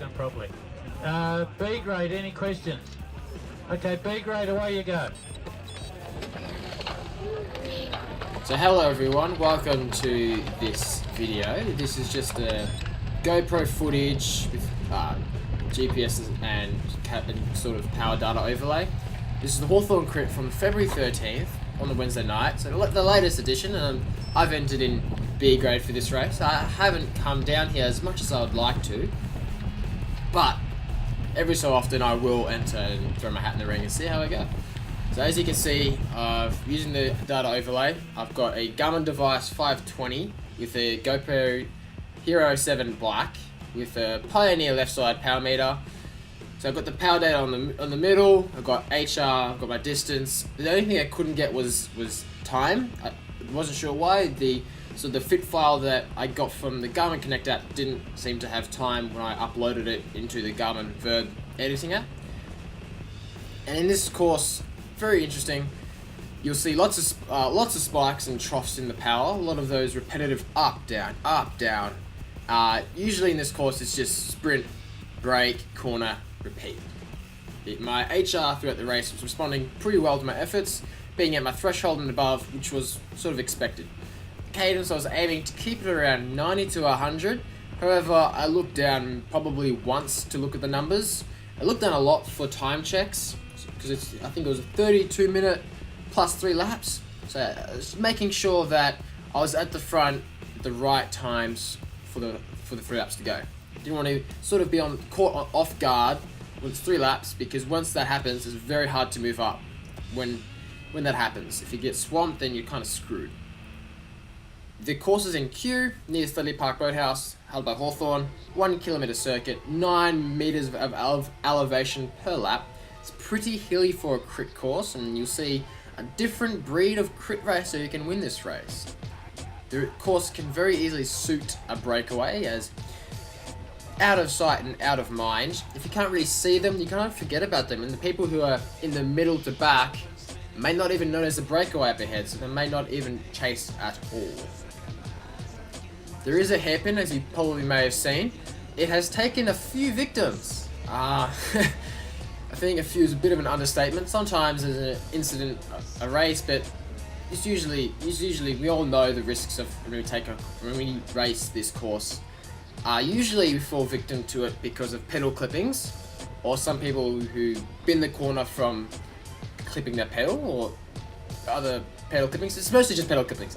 Done properly. B grade, any questions? Okay, B grade, away you go. So hello everyone, welcome to this video. This is just a GoPro footage with GPS and sort of power data overlay. This is the Hawthorn crit from February 13th on the Wednesday night, so the latest edition. I've entered in B grade for this race. I haven't come down here as much as I would like to, but every so often I will enter and throw my hat in the ring and see how I go. So as you can see, using the data overlay, I've got a Garmin device 520 with a GoPro Hero 7 Black with a Pioneer left side power meter. So I've got the power data on the middle, I've got HR, I've got my distance. The only thing I couldn't get was time. I wasn't sure why. The fit file that I got from the Garmin Connect app didn't seem to have time when I uploaded it into the Garmin Verb editing app. And in this course, very interesting. You'll see lots of spikes and troughs in the power. A lot of those repetitive up, down. Usually in this course, it's just sprint, brake, corner, repeat. My HR throughout the race was responding pretty well to my efforts, being at my threshold and above, which was sort of expected. Cadence, I was aiming to keep it around 90 to 100. However, I looked down probably once to look at the numbers. I looked down a lot for time checks, because I think it was a 32 minute plus 3 laps. So I was making sure that I was at the front at the right times for the 3 laps to go. Didn't want to sort of be caught off guard when it's 3 laps, because once that happens, it's very hard to move up when that happens. If you get swamped, then you're kind of screwed. The course is in Kew, near Studley Park Boathouse, held by Hawthorn. 1 kilometre circuit, 9 metres of elevation per lap. It's pretty hilly for a crit course, and you'll see a different breed of crit racer who can win this race. The course can very easily suit a breakaway, as out of sight and out of mind. If you can't really see them, you kind of forget about them, and the people who are in the middle to back may not even notice the breakaway up ahead, so they may not even chase at all. There is a hairpin, as you probably may have seen. It has taken a few victims. I think a few is a bit of an understatement. Sometimes there's an incident, a race, but it's usually we all know the risks of when we race this course. Usually we fall victim to it because of pedal clippings, or some people who bin the corner from clipping their pedal, or other pedal clippings. It's mostly just pedal clippings.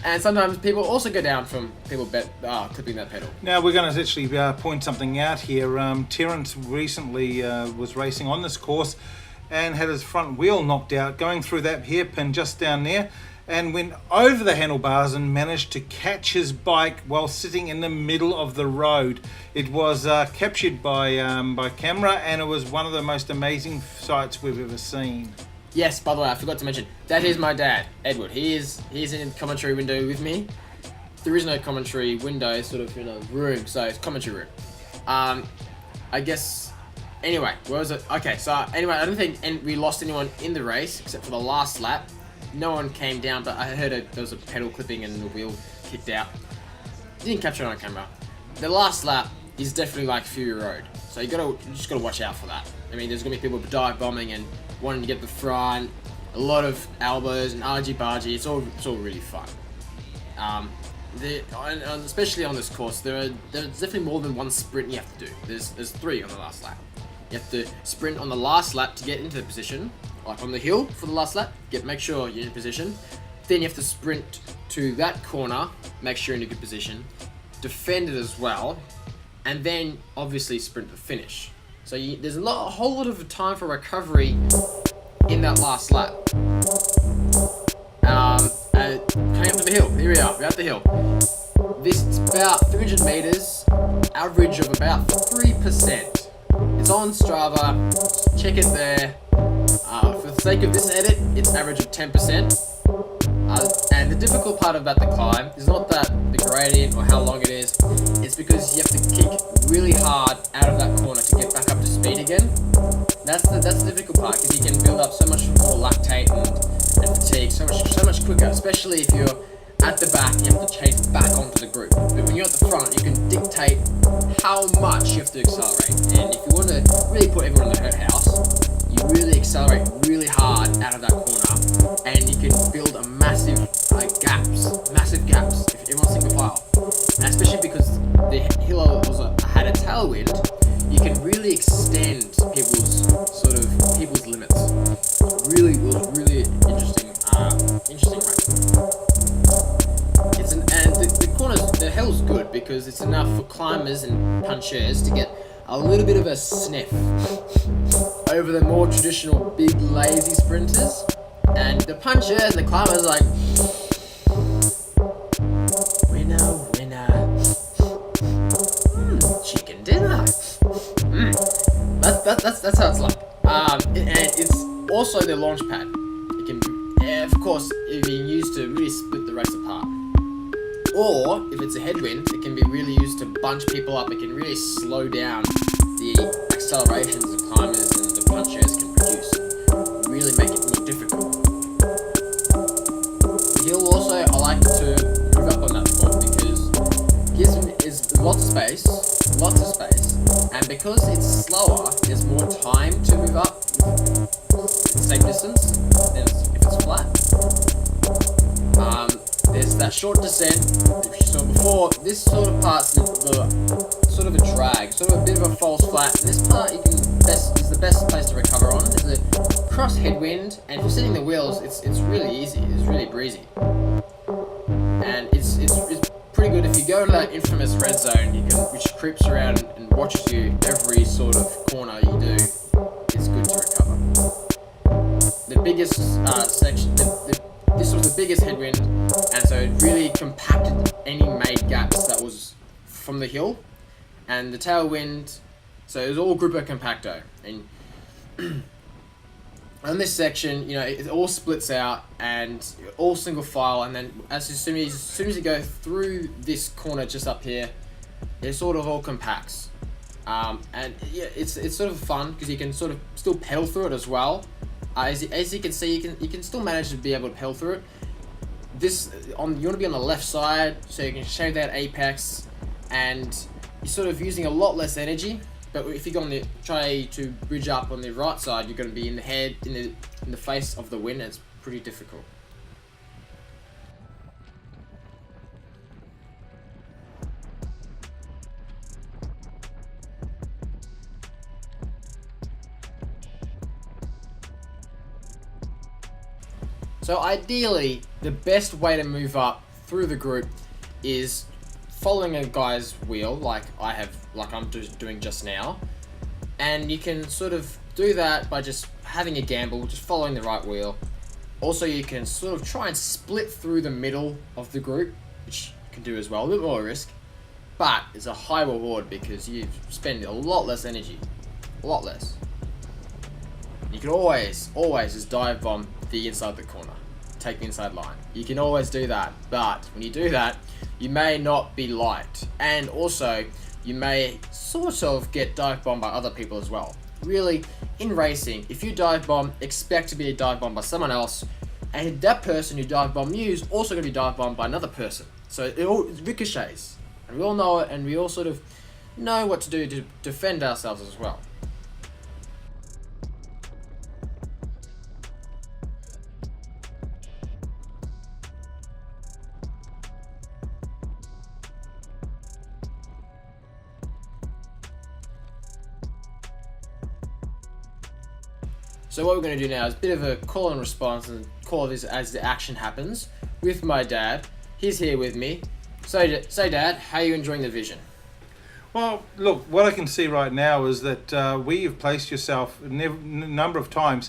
And sometimes people also go down from people clipping that pedal. Now we're going to actually point something out here. Terence recently was racing on this course and had his front wheel knocked out going through that hairpin just down there, and went over the handlebars and managed to catch his bike while sitting in the middle of the road. It was captured by camera, and it was one of the most amazing sights we've ever seen. Yes, by the way, I forgot to mention, that is my dad, Edward. He's in the commentary window with me. There is no commentary window, sort of in a room, so it's commentary room. I guess, anyway, where was it? Okay, so anyway, I don't think we lost anyone in the race, except for the last lap. No one came down, but I heard there was a pedal clipping and the wheel kicked out. Didn't capture it on camera. The last lap is definitely like Fury Road, so you just gotta watch out for that. I mean, there's gonna be people dive bombing and wanting to get the front, a lot of elbows and argy-bargy. It's all really fun. Especially on this course, there's definitely more than one sprint you have to do. There's 3 on the last lap. You have to sprint on the last lap to get into the position, like on the hill for the last lap. Make sure you're in position. Then you have to sprint to that corner, make sure you're in a good position, defend it as well, and then obviously sprint to finish. So there's a whole lot of time for recovery in that last lap. Coming up to the hill. Here we are. We're at the hill. This is about 300 meters, average of about 3%. It's on Strava. Check it there. For the sake of this edit, it's average of 10%. And the difficult part about the climb is not that the gradient or how long it is. It's because you have to kick really hard out of that corner to get back up to speed again. That's the difficult part, because you can build up so much more lactate and fatigue so much quicker, especially if you're at the back, you have to chase back onto the group. But when when you're at the front, you can dictate how much you have to accelerate. And if you want to really put everyone in the hurt house, you really accelerate really hard out of that corner, and you can build a massive gaps if everyone's single file. And especially because the hill had a tailwind, you can really extend people's limits. It was really interesting race. The corners, the hill's good because it's enough for climbers and punchers to get a little bit of a sniff over the more traditional big lazy sprinters, and the punchers and the climbers are like, winner, chicken dinner. That's how it's like. And it's also the launch pad. It can, of course, it can be used to really split the race apart. Or, if it's a headwind, it can be really used to bunch people up. It can really slow down the accelerations the climbers and the punchers can produce. Really make it more difficult. The hill also, I like to move up on that spot because it gives me lots of space, and because it's slower, there's more time to move up the same distance than if it's flat. There's that short descent, which you saw before. This sort of part's sort of a drag, sort of a bit of a false flat. And this part is the best place to recover on. There's a cross headwind, and if you're setting the wheels, it's really easy. It's really breezy, and it's pretty good if you go to that infamous red zone, which creeps around and watches you every sort of corner you do. It's good to recover. The biggest section. This was the biggest headwind, and so it really compacted any made gaps that was from the hill, and the tailwind, so it was all groupo compacto, and on this section, it all splits out and all single file, and then as soon as you go through this corner just up here, it sort of all compacts, and yeah, it's sort of fun because you can sort of still pedal through it as well. As you can see, you can still manage to be able to pedal through it. You want to be on the left side, so you can shave that apex, and you're sort of using a lot less energy. But if you try to bridge up on the right side, you're going to be in the head, in the face of the wind. And it's pretty difficult. So ideally, the best way to move up through the group is following a guy's wheel, like I'm doing just now, and you can sort of do that by just having a gamble, just following the right wheel. Also, you can sort of try and split through the middle of the group, which you can do as well, a bit more risk, but it's a high reward because you spend a lot less energy, a lot less. You can always just dive bomb the inside of the corner, take the inside line. You can always do that, but when you do that, you may not be liked, and also you may sort of get dive bombed by other people as well. Really, in racing, if you dive bomb, expect to be dive bombed by someone else, and that person who dive bombed you is also going to be dive bombed by another person. So it all ricochets, and we all know it, and we all sort of know what to do to defend ourselves as well. So what we're going to do now is a bit of a call and response, and call this as the action happens with my dad. He's here with me. So Dad, how are you enjoying the vision? Well, look, what I can see right now is that where you've placed yourself a number of times,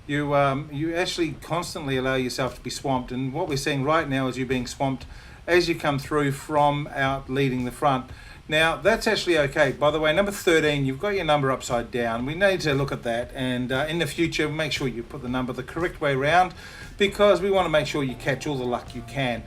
you actually constantly allow yourself to be swamped, and what we're seeing right now is you being swamped as you come through from out leading the front. Now, that's actually okay. By the way, number 13, you've got your number upside down. We need to look at that, and in the future, make sure you put the number the correct way around, because we want to make sure you catch all the luck you can.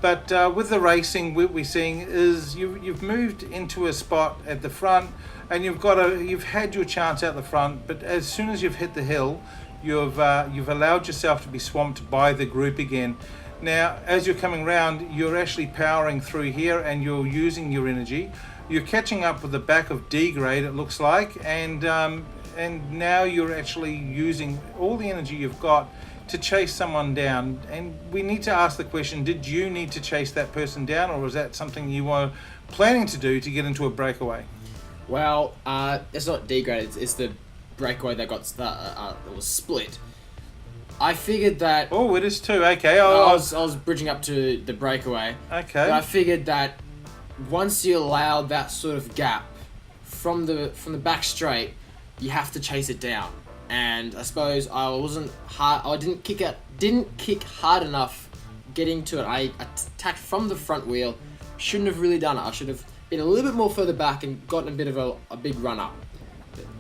But with the racing, what we're seeing is you've moved into a spot at the front, and you've had your chance out the front, but as soon as you've hit the hill, you've allowed yourself to be swamped by the group again. Now, as you're coming round, you're actually powering through here and you're using your energy. You're catching up with the back of D grade, it looks like, and now you're actually using all the energy you've got to chase someone down. And we need to ask the question, did you need to chase that person down, or was that something you were planning to do to get into a breakaway? Well, it's not D grade, it's the breakaway that was split. I figured that... Oh, it is too. Okay. I was bridging up to the breakaway. Okay. But I figured that once you allow that sort of gap from the back straight, you have to chase it down. And I suppose I wasn't hard. I didn't kick hard enough getting to it. I attacked from the front wheel. Shouldn't have really done it. I should have been a little bit more further back and gotten a bit of a big run up.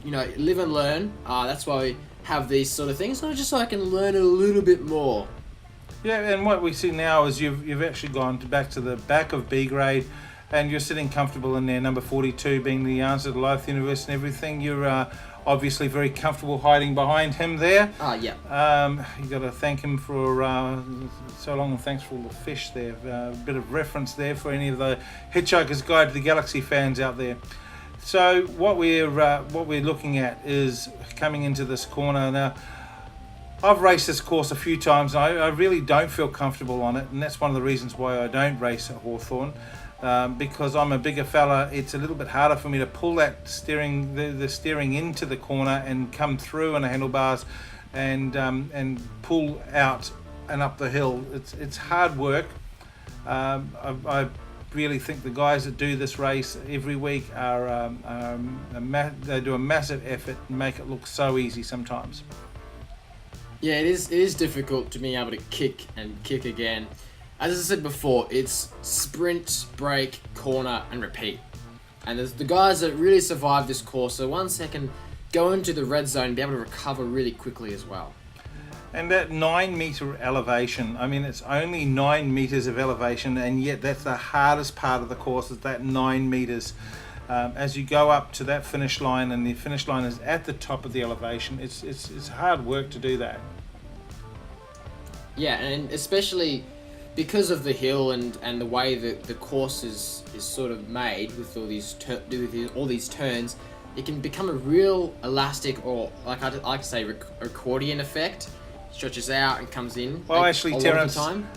You know, live and learn. That's why we have these sort of things, just so I can learn a little bit more. Yeah, and what we see now is you've actually gone back to the back of B grade, and you're sitting comfortable in there, number 42 being the answer to life, the universe, and everything. You're obviously very comfortable hiding behind him there. Yeah. You got to thank him for so long, and thanks for all the fish there. A bit of reference there for any of the Hitchhiker's Guide to the Galaxy fans out there. So what we're looking at is coming into this corner. Now, I've raced this course a few times, and I really don't feel comfortable on it, and that's one of the reasons why I don't race at Hawthorn. Because I'm a bigger fella, it's a little bit harder for me to pull that steering, the steering into the corner and come through on the handlebars and pull out and up the hill. It's hard work. I really think the guys that do this race every week they do a massive effort and make it look so easy sometimes. Yeah, it is difficult to be able to kick and kick again. As I said before, it's sprint, brake, corner, and repeat. And there's the guys that really survive this course, so once they can go into the red zone and be able to recover really quickly as well. And that 9 meter elevation, I mean, it's only 9 meters of elevation, and yet that's the hardest part of the course, is that 9 meters. As you go up to that finish line, and the finish line is at the top of the elevation, it's hard work to do that. Yeah, and especially because of the hill and the way that the course is sort of made with all these turns, it can become a real elastic, or like I like to say, accordion effect. Stretches out and comes in. Well, actually, Terence, time.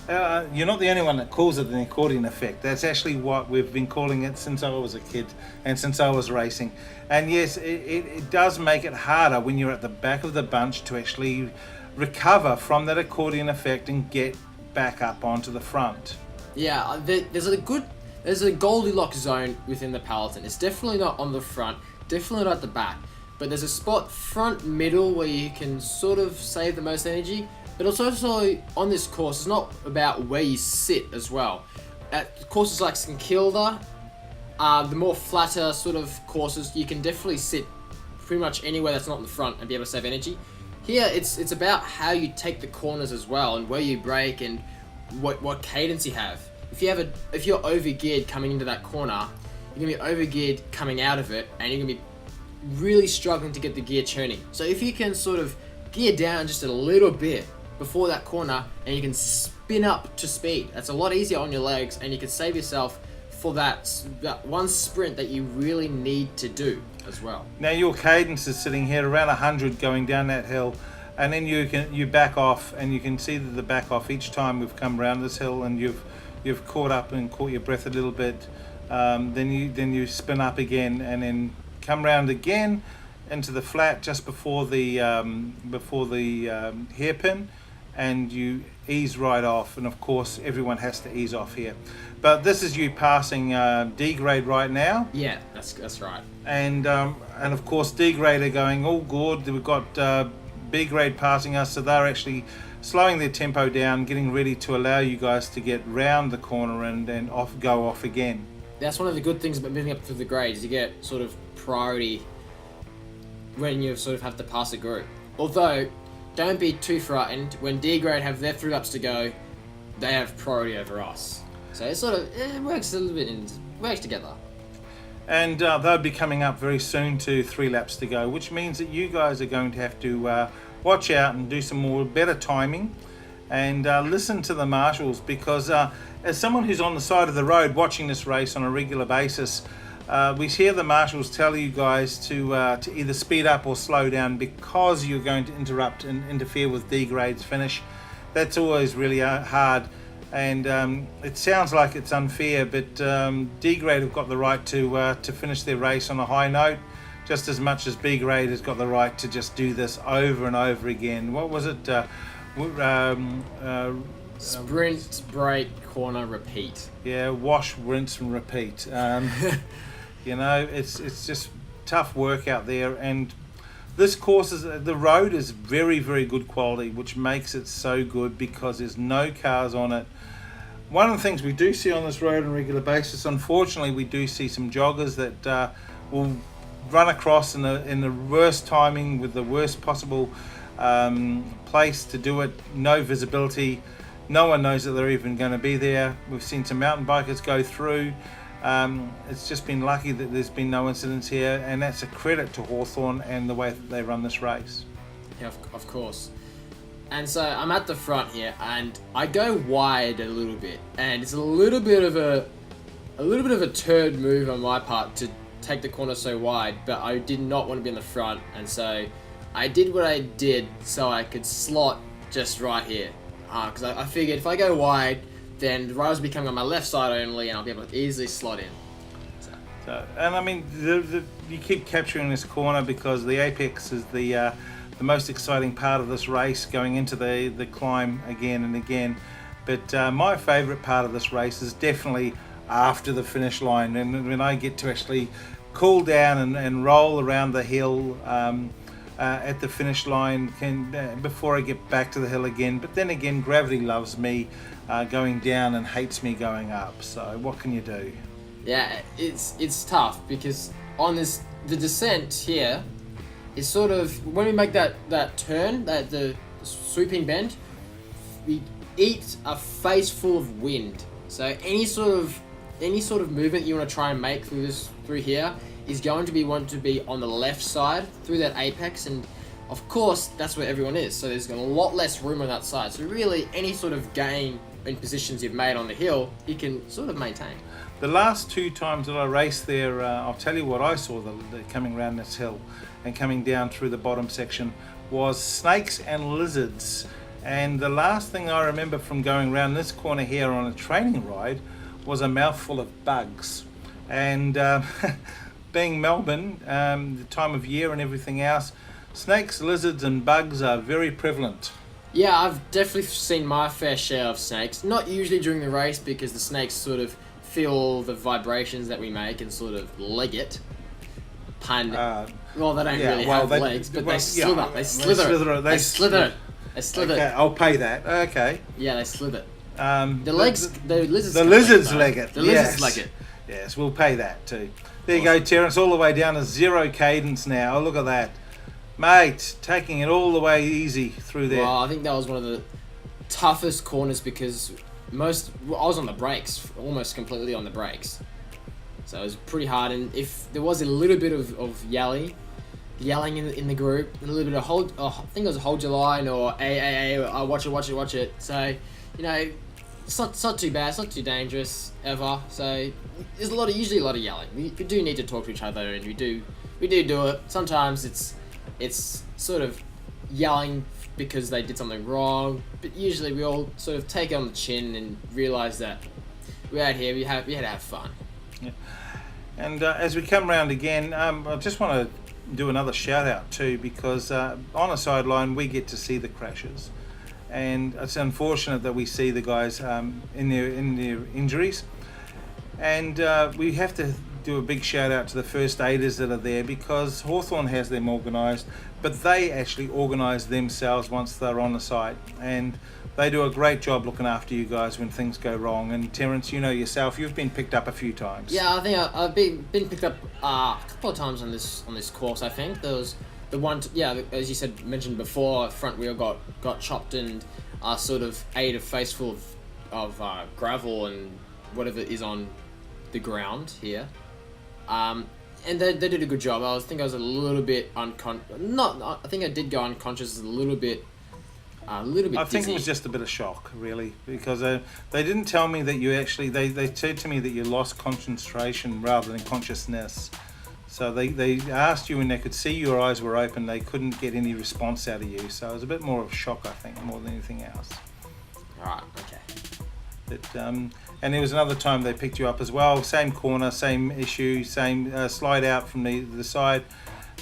You're not the only one that calls it an accordion effect. That's actually what we've been calling it since I was a kid and since I was racing. And yes, it does make it harder when you're at the back of the bunch to actually recover from that accordion effect and get back up onto the front. Yeah, there's a Goldilocks zone within the peloton. It's definitely not on the front, definitely not at the back. But there's a spot front middle where you can sort of save the most energy. But also on this course, it's not about where you sit as well. At courses like St Kilda, the more flatter sort of courses, you can definitely sit pretty much anywhere that's not in the front and be able to save energy. Here, it's about how you take the corners as well, and where you brake, and what cadence you have. If you're overgeared coming into that corner, you're gonna be overgeared coming out of it, and you're gonna be really struggling to get the gear turning. So if you can sort of gear down just a little bit before that corner, and you can spin up to speed, that's a lot easier on your legs, and you can save yourself for that one sprint that you really need to do as well. Now your cadence is sitting here around 100 going down that hill, and then you back off, and you can see that the back off each time we've come around this hill, and you've caught up and caught your breath a little bit. Then you spin up again, and then come round again into the flat just before the hairpin, and you ease right off. And of course everyone has to ease off here, but this is you passing D grade right now. Yeah, that's right. And of course D grade are going all good. We've got B grade passing us, so they're actually slowing their tempo down, getting ready to allow you guys to get round the corner and then go off again. That's one of the good things about moving up through the grades. You get sort of priority when you sort of have to pass a group. Although, don't be too frightened. When D grade have their 3 laps to go, they have priority over us. So it works a little bit works together. And they'll be coming up very soon to 3 laps to go, which means that you guys are going to have to watch out and do some better timing, and listen to the marshals, because as someone who's on the side of the road watching this race on a regular basis, we hear the marshals tell you guys to either speed up or slow down because you're going to interrupt and interfere with D grade's finish. That's always really hard, and it sounds like it's unfair, but D grade have got the right to finish their race on a high note, just as much as B grade has got the right to just do this over and over again. What was it? Sprint, brake, corner, repeat. Yeah, wash, rinse, and repeat. You know, it's just tough work out there, and this course the road is very, very good quality, which makes it so good because there's no cars on it. One of the things we do see on this road on a regular basis, unfortunately, we do see some joggers that will run across in the worst timing with the worst possible place to do it. No visibility, no one knows that they're even going to be there. We've seen some mountain bikers go through. It's just been lucky that there's been no incidents here, and that's a credit to Hawthorn and the way that they run this race. Yeah, of course. And so I'm at the front here, and I go wide a little bit, and it's a little bit of a turd move on my part to take the corner so wide, but I did not want to be in the front, and so I did what I did so I could slot just right here, because I figured if I go wide, then the riders will be coming on my left side only, and I'll be able to easily slot in. And I mean, you keep capturing this corner because the apex is the most exciting part of this race, going into the climb again and again. But my favourite part of this race is definitely after the finish line, and when I get to actually cool down and roll around the hill at the finish line before I get back to the hill again. But then again, gravity loves me going down and hates me going up, so what can you do? Yeah, it's tough because on the descent here is sort of, when we make that turn, the sweeping bend, we eat a face full of wind. So any sort of movement you want to try and make through here is going to want to be on the left side through that apex, and of course that's where everyone is, so there's a lot less room on that side. So really any sort of gain in positions you've made on the hill, you can sort of maintain. The last two times that I raced there, I'll tell you what I saw coming around this hill and coming down through the bottom section was snakes and lizards. And the last thing I remember from going around this corner here on a training ride was a mouthful of bugs. And being Melbourne, the time of year and everything else, snakes, lizards and bugs are very prevalent. Yeah, I've definitely seen my fair share of snakes. Not usually during the race because the snakes sort of feel the vibrations that we make and sort of leg it. Well, they don't really have legs, but they slither. They slither. Okay, I'll pay that. Okay. Yeah, they slither. The lizards leg it. The lizards leg it. Yes, we'll pay that too. There you go, Terence, all the way down to 0 cadence now. Oh, look at that. Mate, taking it all the way easy through there. Well, I think that was one of the toughest corners because I was on the brakes, almost completely on the brakes. So it was pretty hard, and if there was a little bit of yelling in the group, a little bit of I think it was hold your line or watch it. So, you know, it's not too bad, it's not too dangerous ever. So there's usually a lot of yelling. We do need to talk to each other, and we do it. Sometimes it's sort of yelling because they did something wrong, but usually we all sort of take it on the chin and realise that we're out here, we had to have fun. Yeah. And as we come round again, I just want to do another shout out too, because on a sideline we get to see the crashes, and it's unfortunate that we see the guys in their injuries, and we have to do a big shout out to the first aiders that are there, because Hawthorn has them organised, but they actually organise themselves once they're on the site, and they do a great job looking after you guys when things go wrong. And Terence, you know yourself, you've been picked up a few times. Yeah, I think I've been picked up a couple of times on this course. I think there was the one, as you mentioned before, front wheel got chopped and sort of ate a face full of gravel and whatever is on the ground here. And they did a good job. I think I was a little bit I think I did go unconscious a little bit a little bit I think dizzy. it was just a bit of shock, really, because they didn't tell me that you actually, they said to me that you lost concentration rather than consciousness. So they asked you when they could see your eyes were open, they couldn't get any response out of you. So it was a bit more of shock, I think, more than anything else. Alright, okay. But, and there was another time they picked you up as well, same corner, same issue, same slide out from the side.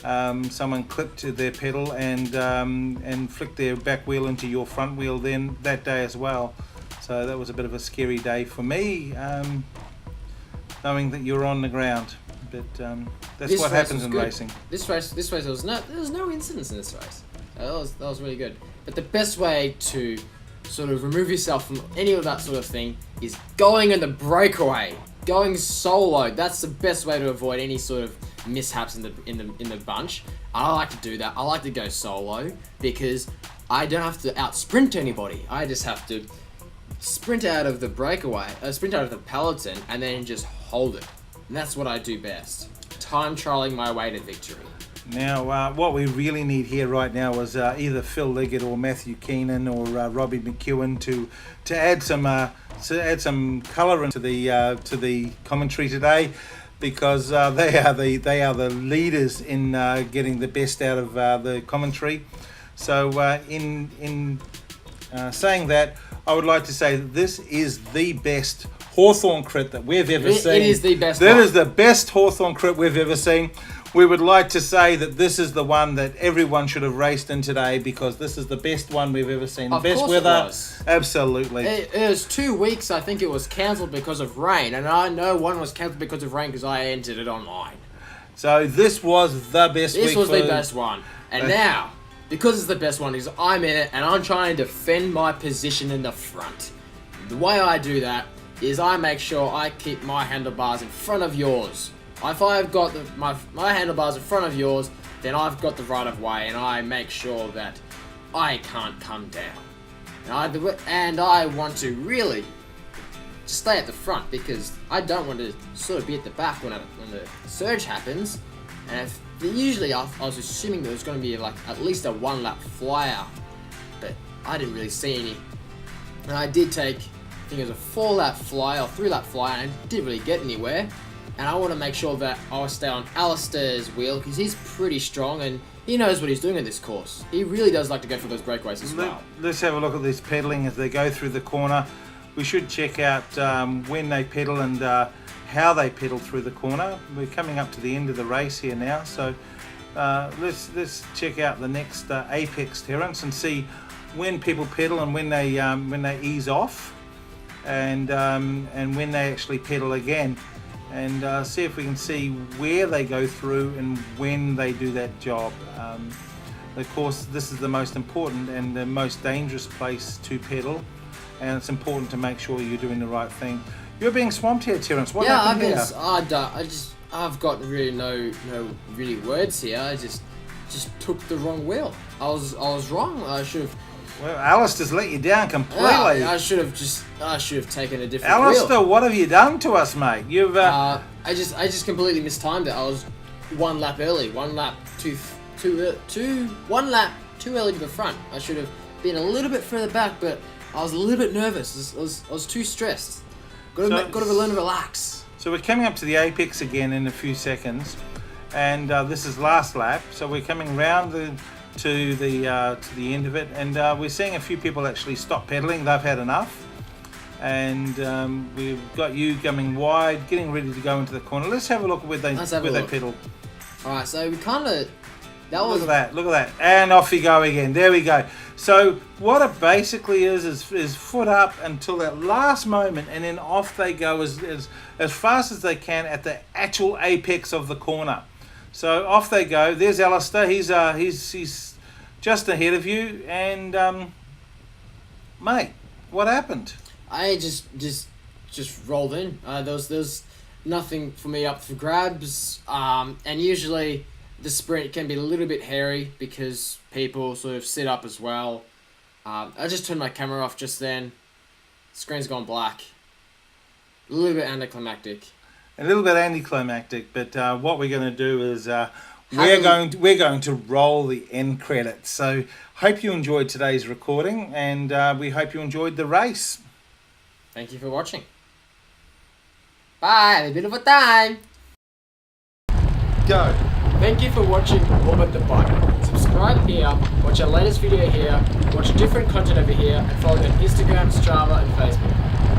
Someone clipped their pedal and flicked their back wheel into your front wheel then that day as well. So that was a bit of a scary day for me, knowing that you're on the ground. But that's This what race happens was in good. racing. This race there was no incidents in this race. That was really good. But the best way to sort of remove yourself from any of that sort of thing is going in the breakaway, going solo. That's the best way to avoid any sort of mishaps in the bunch. I like to do that. I like to go solo because I don't have to out sprint anybody. I just have to sprint out of the breakaway, sprint out of the peloton, and then just hold it. And that's what I do best. Time trialing my way to victory. Now, what we really need here right now is either Phil Liggett or Matthew Keenan or Robbie McEwen to add some colour into the commentary today, because they are the leaders in getting the best out of the commentary. So in saying that, I would like to say that this is the best Hawthorn crit that we've ever seen. It is the best. That is the best Hawthorn crit we've ever seen. We would like to say that this is the one that everyone should have raced in today, because this is the best one we've ever seen. Of Best course weather. it was. Absolutely. It was 2 weeks, I think it was cancelled because of rain, and I know one was cancelled because of rain because I entered it online. So this was the best week. This was the best one. And now, because it's the best one, is I'm in it and I'm trying to defend my position in the front. The way I do that is I make sure I keep my handlebars in front of yours. If I've got my handlebars in front of yours, then I've got the right of way, and I make sure that I can't come down. And I want to really stay at the front, because I don't want to sort of be at the back when the surge happens. And usually I was assuming there was going to be like at least a 1 lap flyer, but I didn't really see any. And I did take, I think it was a 4 lap flyer or 3 lap flyer, and I didn't really get anywhere. And I want to make sure that I stay on Alistair's wheel, because he's pretty strong and he knows what he's doing in this course. He really does like to go for those breakaways as well. Let's have a look at this pedaling as they go through the corner. We should check out when they pedal and how they pedal through the corner. We're coming up to the end of the race here now, so let's check out the next apex, Terence, and see when people pedal and when they ease off, and when they actually pedal again. And see if we can see where they go through and when they do that job. Of course, this is the most important and the most dangerous place to pedal, and it's important to make sure you're doing the right thing. You're being swamped here, Terence. What happened here? I've got really no really words here. I just took the wrong wheel. I was wrong. I should have. Well, Alistair's let you down completely. I should have taken a different Alistair, wheel. what have you done to us, mate? You've I just completely mistimed it. I was 1 lap early. 1 lap too early to the front. I should have been a little bit further back, but I was a little bit nervous. I was too stressed. Got to learn to relax. So we're coming up to the apex again in a few seconds, and this is last lap. So we're coming round to the end of it, and we're seeing a few people actually stop pedaling. They've had enough, and we've got you coming wide, getting ready to go into the corner. Let's have a look at where they pedal. All right, so we kind of look at that, and off you go again. There we go. So what it basically is foot up until that last moment, and then off they go as fast as they can at the actual apex of the corner. So off they go. There's Alistair. He's just ahead of you. And mate, what happened? I just rolled in. There's nothing for me up for grabs. And usually the sprint can be a little bit hairy because people sort of sit up as well. I just turned my camera off just then. Screen's gone black. A little bit anticlimactic. A little bit anticlimactic, but what we're going to do is we're going to roll the end credits. So hope you enjoyed today's recording, and we hope you enjoyed the race. Thank you for watching. Bye. Have a beautiful time. Go. Thank you for watching Orbit the Bike. Subscribe here, watch our latest video here, watch different content over here, and follow me on Instagram, Strava, and Facebook.